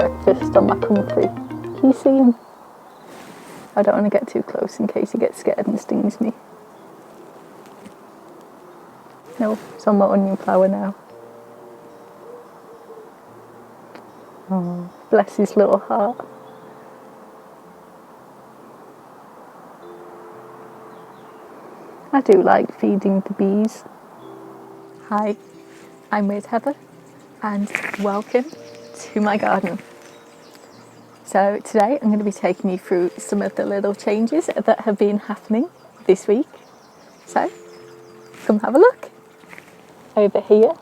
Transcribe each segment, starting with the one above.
breakfast on my comfrey. Can you see him? I don't want to get too close in case he gets scared and stings me. No, it's on my onion flower now. Oh, bless his little heart. I do like feeding the bees. Hi, I'm with Heather and welcome to my garden. So today I'm going to be taking you through some of the little changes that have been happening this week. So come have a look. Over here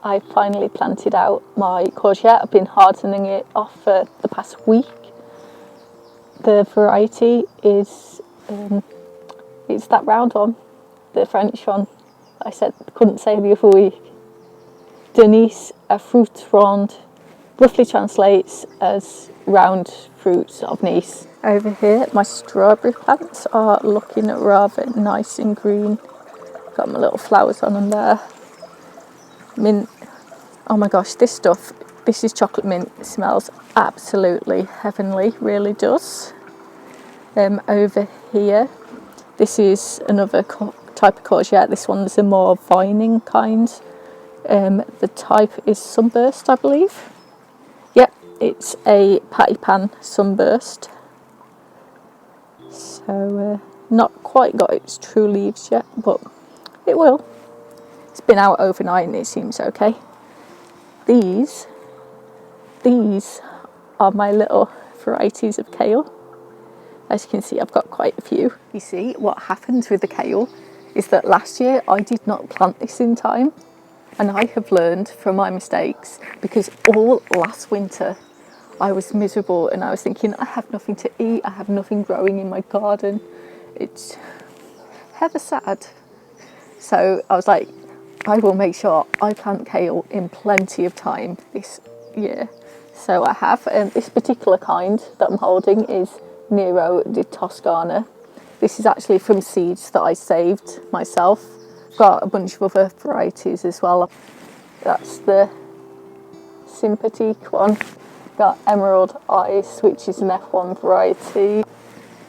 I finally planted out my courgette. I've been hardening it off for the past week. The variety is it's that round one, the French one I said couldn't say the other week. Denise, a fruit rond, roughly translates as round fruits of Nice. Over here my strawberry plants are looking rather nice and green. Got my little flowers on them there. Mint, oh my gosh, this is chocolate mint. It smells absolutely heavenly, really does. Over here, this is another type of courgette. This one's a more vining kind. The type is sunburst, I believe. Yep, it's a patty pan sunburst. So not quite got its true leaves yet, but it will. It's been out overnight and it seems okay. These are my little varieties of kale. As you can see, I've got quite a few. You see, what happens with the kale is that last year I did not plant this in time, and I have learned from my mistakes, because all last winter I was miserable and I was thinking, I have nothing to eat, I have nothing growing in my garden. It's ever sad. So I was like, I will make sure I plant kale in plenty of time this year. So I have. This particular kind that I'm holding is Nero di Toscana. This is actually from seeds that I saved myself. Got a bunch of other varieties as well. That's the sympathetic one. Got Emerald Ice, which is an F1 variety.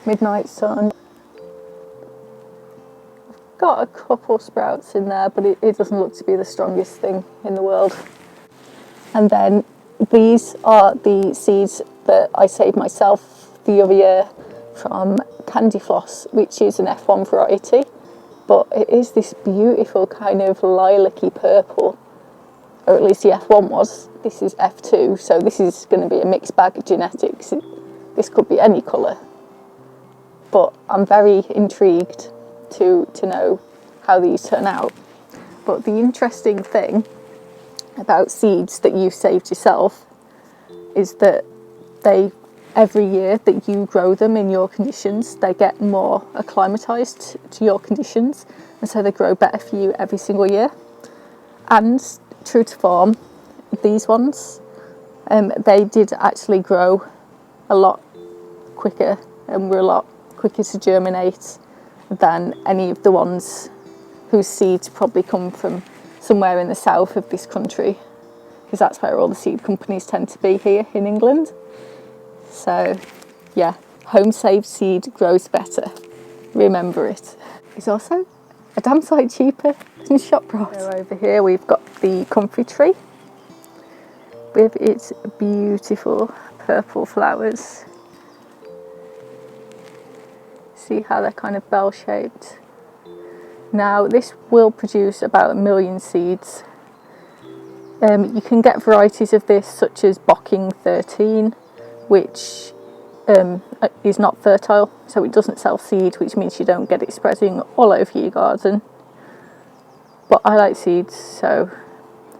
Midnight Sun. Got a couple sprouts in there, but it doesn't look to be the strongest thing in the world. And then these are the seeds that I saved myself the other year from Candy Floss, which is an F1 variety, but it is this beautiful kind of lilac-y purple, or at least the F1 was. This is F2, so this is going to be a mixed bag of genetics. This could be any colour, but I'm very intrigued to know how these turn out. But the interesting thing about seeds that you saved yourself is that every year that you grow them in your conditions, they get more acclimatized to your conditions, and so they grow better for you every single year. And true to form, these ones, they did actually grow a lot quicker and were a lot quicker to germinate than any of the ones whose seeds probably come from somewhere in the south of this country, because that's where all the seed companies tend to be here in England. So yeah, home saved seed grows better. Remember it. It's also a damn sight cheaper than shop brought. So over here we've got the comfrey tree with its beautiful purple flowers. See how they're kind of bell-shaped. Now this will produce about 1 million seeds. You can get varieties of this such as Bocking 13, which is not fertile, so it doesn't self-seed, which means you don't get it spreading all over your garden. But I like seeds, so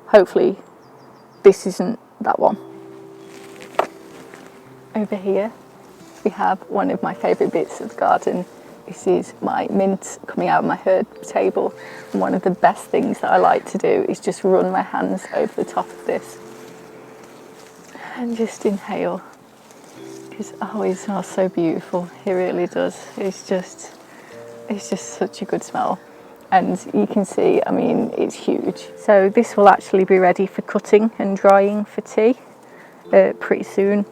hopefully this isn't that one. Over here we have one of my favourite bits of the garden. This is my mint coming out of my herb table, and one of the best things that I like to do is just run my hands over the top of this and just inhale, because it smells so beautiful. It really does. It's just such a good smell, and you can see, I mean, it's huge. So this will actually be ready for cutting and drying for tea. pretty soon.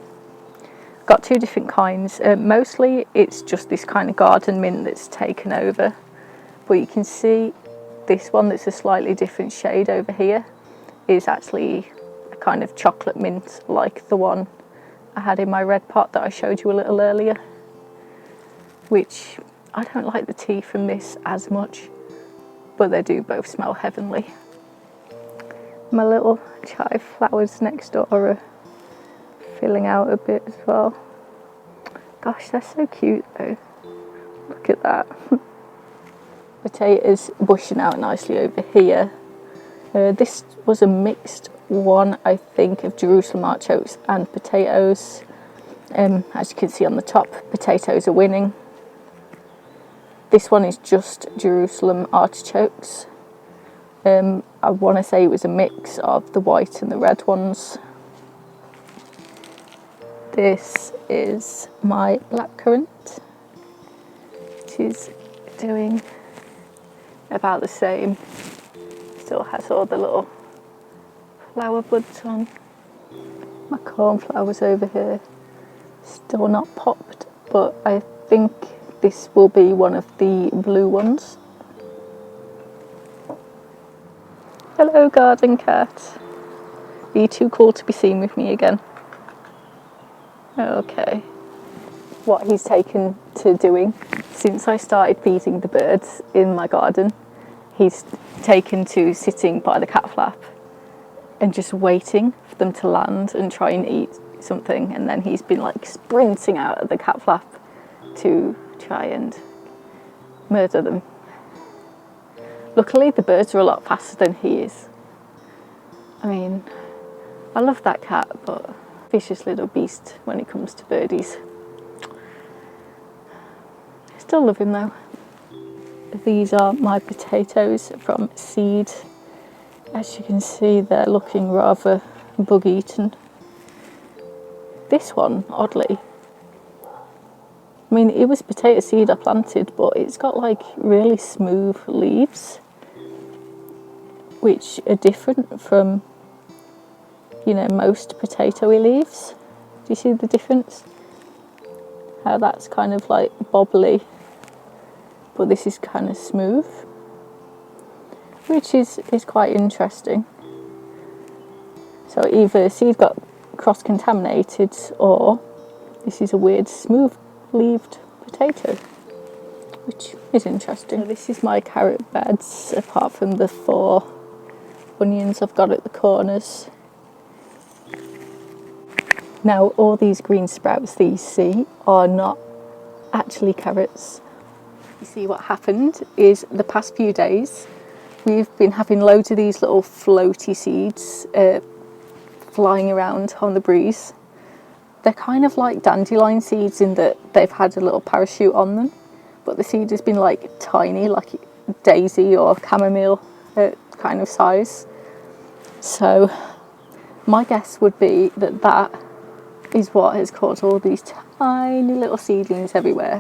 Got two different kinds. Mostly it's just this kind of garden mint that's taken over, but you can see this one that's a slightly different shade over here is actually a kind of chocolate mint, like the one I had in my red pot that I showed you a little earlier, which I don't like the tea from this as much, but they do both smell heavenly. My little chive flowers next door are filling out a bit as well. Gosh, they're so cute though. Look at that. Potatoes bushing out nicely over here. This was a mixed one, I think, of Jerusalem artichokes and potatoes. As you can see on the top, potatoes are winning. This one is just Jerusalem artichokes. I want to say it was a mix of the white and the red ones. This is my black currant, which is doing about the same. Still has all the little flower buds on. My cornflowers over here, still not popped, but I think this will be one of the blue ones. Hello, garden cat. Are you too cool to be seen with me again? Okay. What he's taken to doing since I started feeding the birds in my garden, he's taken to sitting by the cat flap and just waiting for them to land and try and eat something, and then he's been like sprinting out of the cat flap to try and murder them. Luckily the birds are a lot faster than he is. I mean, I love that cat, but vicious little beast when it comes to birdies. Still love him though. These are my potatoes from seed. As you can see, they're looking rather bug-eaten. This one, oddly, I mean, it was potato seed I planted, but it's got like really smooth leaves, which are different from, you know, most potatoey leaves. Do you see the difference? How that's kind of like bobbly, but this is kind of smooth, which is quite interesting. So either seed got cross-contaminated, or this is a weird smooth-leaved potato, which is interesting. So this is my carrot beds, apart from the 4 onions I've got at the corners. Now, all these green sprouts that you see are not actually carrots. You see, what happened is the past few days we've been having loads of these little floaty seeds flying around on the breeze. They're kind of like dandelion seeds in that they've had a little parachute on them, but the seed has been like tiny, like daisy or chamomile kind of size. So my guess would be that that is what has caused all these tiny little seedlings everywhere,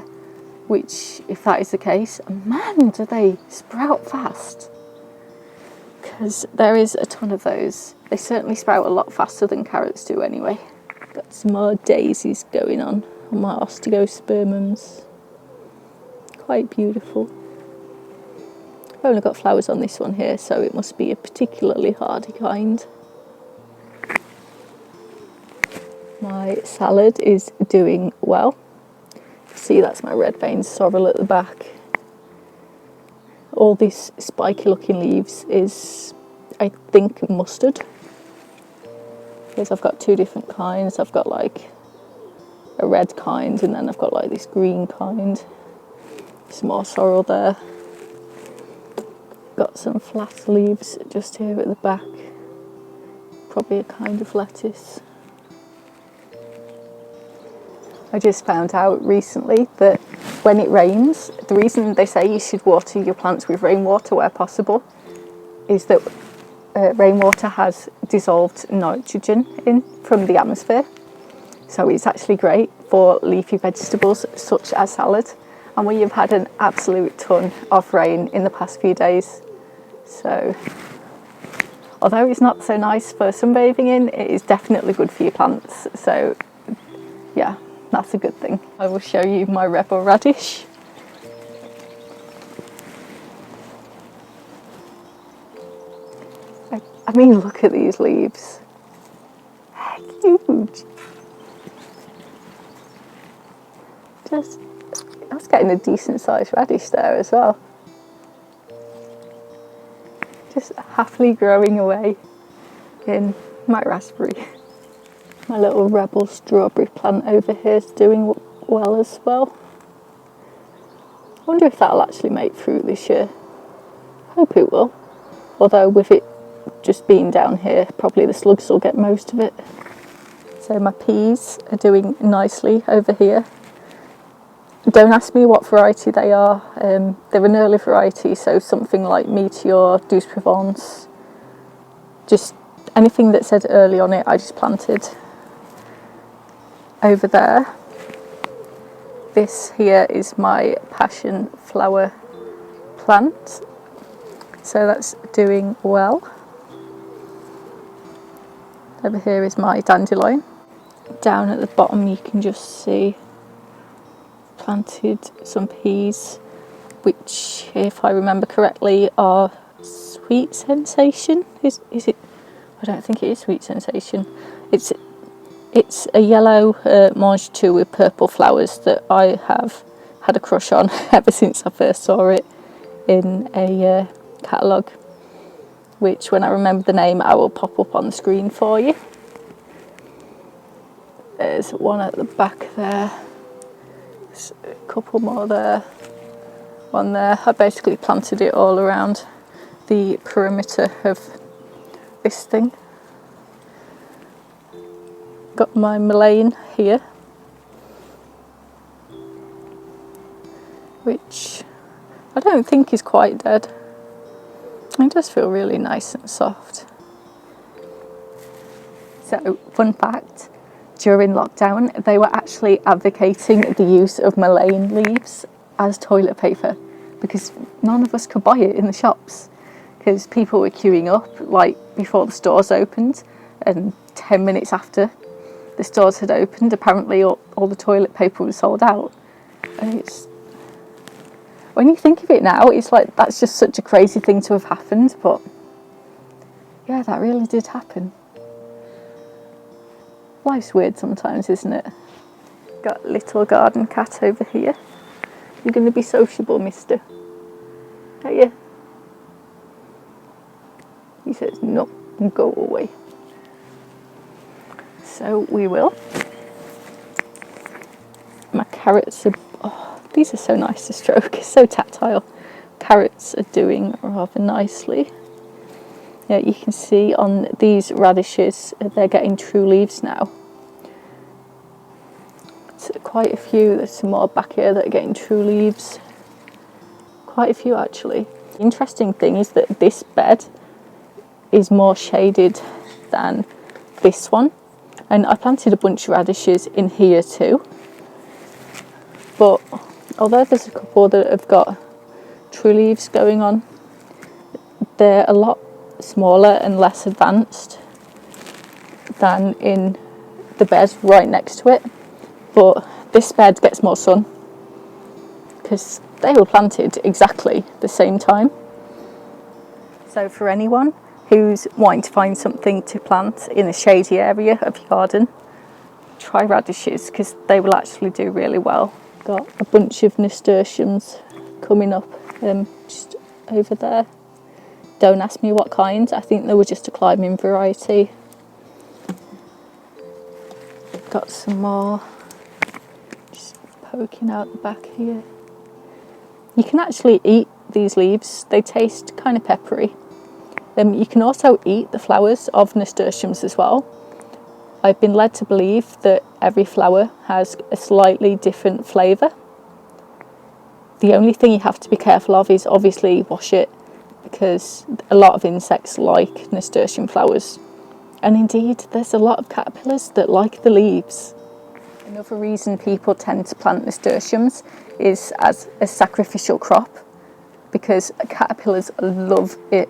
which, if that is the case, man, do they sprout fast, because there is a ton of those. They certainly sprout a lot faster than carrots do anyway. Got some more daisies going on my osteospermums. Quite beautiful. I've only got flowers on this one here, so it must be a particularly hardy kind. My salad is doing well. See, that's my red vein sorrel at the back. All these spiky looking leaves is, I think, mustard. Because I've got 2 different kinds. I've got like a red kind, and then I've got like this green kind. Some more sorrel there. Got some flat leaves just here at the back. Probably a kind of lettuce. I just found out recently that when it rains, the reason they say you should water your plants with rainwater where possible is that rainwater has dissolved nitrogen in from the atmosphere. So it's actually great for leafy vegetables such as salad. And we have had an absolute ton of rain in the past few days. So although it's not so nice for sunbathing in, it is definitely good for your plants. So yeah, that's a good thing. I will show you my rebel radish. I mean, look at these leaves. Huge. That's getting a decent sized radish there as well. Just happily growing away in my raspberry. My little rebel strawberry plant over here is doing well as well. I wonder if that'll actually make fruit this year. Hope it will. Although with it just being down here, probably the slugs will get most of it. So my peas are doing nicely over here. Don't ask me what variety they are. They're an early variety, so something like Meteor, Douce Provence. Just anything that said early on it, I just planted. Over there, this here is my passion flower plant. So that's doing well. Over here is my dandelion. Down at the bottom you can just see planted some peas, which if I remember correctly are Sweet Sensation. Is it? I don't think it is Sweet Sensation. It's a yellow mange tout with purple flowers that I have had a crush on ever since I first saw it in a catalogue, which when I remember the name I will pop up on the screen for you. There's one at the back there. There's a couple more there. One there. I basically planted it all around the perimeter of this thing. Got my mullein here, which I don't think is quite dead. It does feel really nice and soft. So, fun fact, during lockdown they were actually advocating the use of mullein leaves as toilet paper because none of us could buy it in the shops because people were queuing up like before the stores opened, and 10 minutes after the stores had opened apparently all the toilet paper was sold out. And it's, when you think of it now, it's like that's just such a crazy thing to have happened, but yeah, that really did happen. Life's weird sometimes, isn't it? Got little garden cat over here. You're going to be sociable, mister. Are you? He says, no, go away. So we will. My carrots are, oh, these are so nice to stroke, it's so tactile. Carrots are doing rather nicely. Yeah, you can see on these radishes, they're getting true leaves now. So quite a few, there's some more back here that are getting true leaves. Quite a few actually. The interesting thing is that this bed is more shaded than this one. And I planted a bunch of radishes in here too. But although there's a couple that have got true leaves going on, they're a lot smaller and less advanced than in the bed right next to it. But this bed gets more sun because they were planted exactly the same time. So for anyone who's wanting to find something to plant in a shady area of your garden, try radishes because they will actually do really well. Got a bunch of nasturtiums coming up just over there. Don't ask me what kind, I think they were just a climbing variety. Got some more just poking out the back here. You can actually eat these leaves, they taste kind of peppery. You can also eat the flowers of nasturtiums as well. I've been led to believe that every flower has a slightly different flavour. The only thing you have to be careful of is obviously wash it, because a lot of insects like nasturtium flowers. And indeed, there's a lot of caterpillars that like the leaves. Another reason people tend to plant nasturtiums is as a sacrificial crop, because caterpillars love it.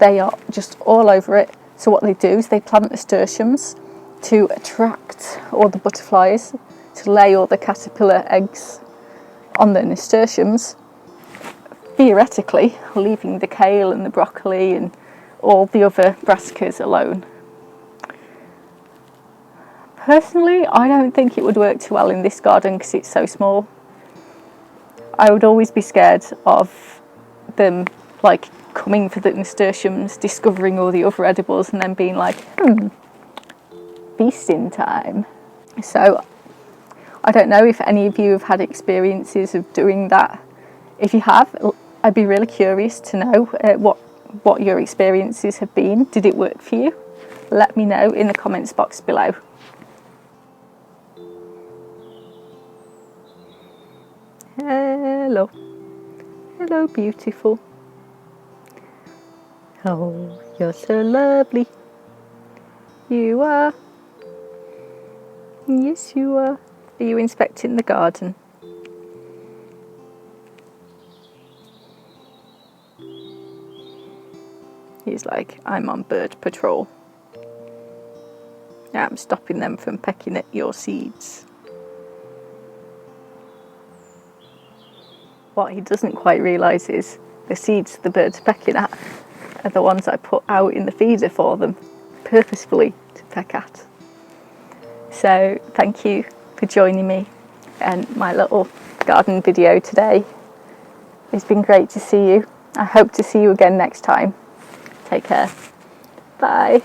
they are just all over it. So what they do is they plant nasturtiums to attract all the butterflies to lay all the caterpillar eggs on the nasturtiums, theoretically leaving the kale and the broccoli and all the other brassicas alone. Personally, I don't think it would work too well in this garden because it's so small. I would always be scared of them like coming for the nasturtiums, discovering all the other edibles and then being like, feasting time. So I don't know if any of you have had experiences of doing that. If you have, I'd be really curious to know what your experiences have been. Did it work for you? Let me know in the comments box below. Hello. Hello, beautiful. Oh, you're so lovely. You are. Yes, you are. Are you inspecting the garden? He's like, I'm on bird patrol. I'm stopping them from pecking at your seeds. What he doesn't quite realise is the seeds the birds are pecking at are the ones I put out in the feeder for them, purposefully to peck at. So thank you for joining me in my little garden video today. It's been great to see you. I hope to see you again next time. Take care. Bye.